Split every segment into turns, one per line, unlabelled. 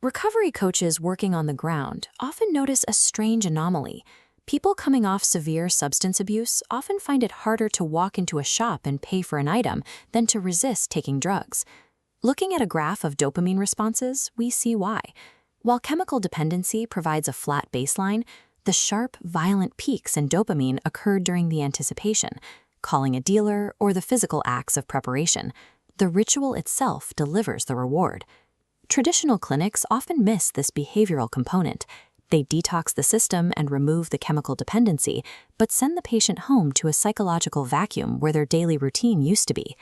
Recovery coaches working on the ground often notice a strange anomaly. People coming off severe substance abuse often find it harder to walk into a shop and pay for an item than to resist taking drugs. Looking at a graph of dopamine responses, we see why. While chemical dependency provides a flat baseline, the sharp, violent peaks in dopamine occurred during the anticipation, calling a dealer, or the physical acts of preparation. The ritual itself delivers the reward. Traditional clinics often miss this behavioral component. They detox the system and remove the chemical dependency, but send the patient home to a psychological vacuum where their daily routine used to be.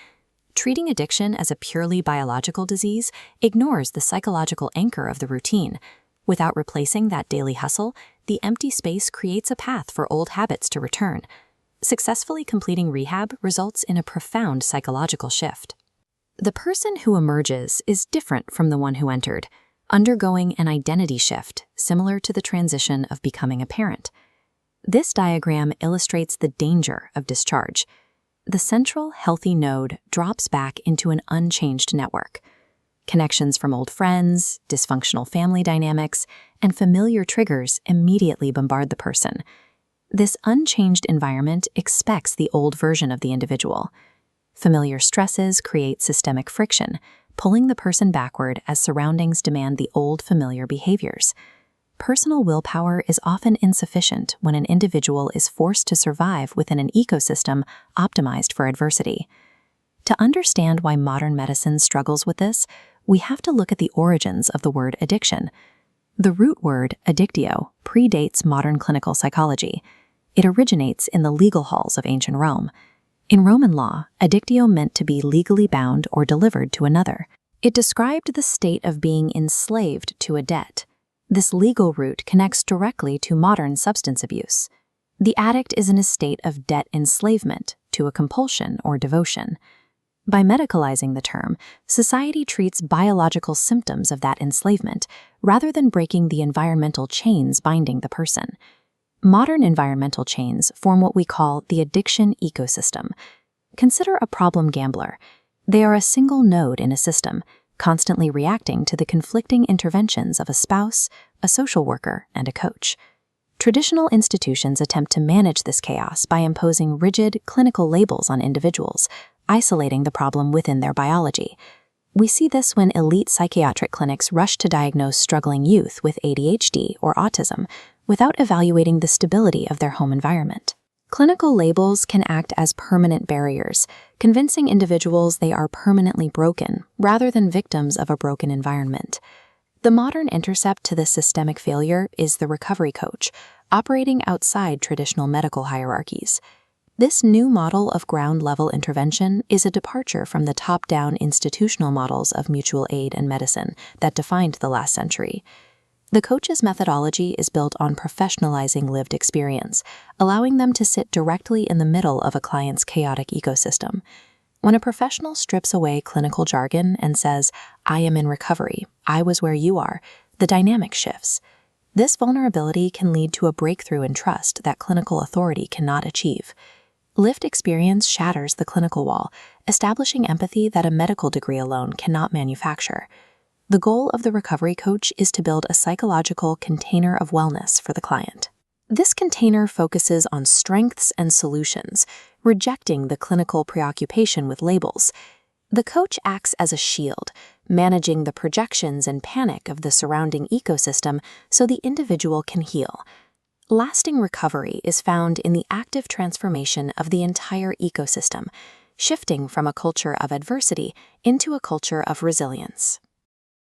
Treating addiction as a purely biological disease ignores the psychological anchor of the routine. Without replacing that daily hustle, the empty space creates a path for old habits to return. Successfully completing rehab results in a profound psychological shift. The person who emerges is different from the one who entered, undergoing an identity shift similar to the transition of becoming a parent. This diagram illustrates the danger of discharge. The central, healthy node drops back into an unchanged network. Connections from old friends, dysfunctional family dynamics, and familiar triggers immediately bombard the person. This unchanged environment expects the old version of the individual. Familiar stresses create systemic friction, pulling the person backward as surroundings demand the old familiar behaviors. Personal willpower is often insufficient when an individual is forced to survive within an ecosystem optimized for adversity. To understand why modern medicine struggles with this, we have to look at the origins of the word addiction. The root word addictio predates modern clinical psychology. It originates in the legal halls of ancient Rome. In Roman law, addictio meant to be legally bound or delivered to another. It described the state of being enslaved to a debt. This legal root connects directly to modern substance abuse. The addict is in a state of debt enslavement to a compulsion or devotion. By medicalizing the term, society treats biological symptoms of that enslavement rather than breaking the environmental chains binding the person. Modern environmental chains form what we call the addiction ecosystem. Consider a problem gambler. They are a single node in a system, constantly reacting to the conflicting interventions of a spouse, a social worker, and a coach. Traditional institutions attempt to manage this chaos by imposing rigid clinical labels on individuals, isolating the problem within their biology. We see this when elite psychiatric clinics rush to diagnose struggling youth with ADHD or autism without evaluating the stability of their home environment. Clinical labels can act as permanent barriers, convincing individuals they are permanently broken rather than victims of a broken environment. The modern intercept to this systemic failure is the recovery coach, operating outside traditional medical hierarchies. This new model of ground-level intervention is a departure from the top-down institutional models of mutual aid and medicine that defined the last century. The coach's methodology is built on professionalizing lived experience, allowing them to sit directly in the middle of a client's chaotic ecosystem. When a professional strips away clinical jargon and says, "I am in recovery, I was where you are," the dynamic shifts. This vulnerability can lead to a breakthrough in trust that clinical authority cannot achieve. Lived experience shatters the clinical wall, establishing empathy that a medical degree alone cannot manufacture. The goal of the recovery coach is to build a psychological container of wellness for the client. This container focuses on strengths and solutions, rejecting the clinical preoccupation with labels. The coach acts as a shield, managing the projections and panic of the surrounding ecosystem so the individual can heal. Lasting recovery is found in the active transformation of the entire ecosystem, shifting from a culture of adversity into a culture of resilience.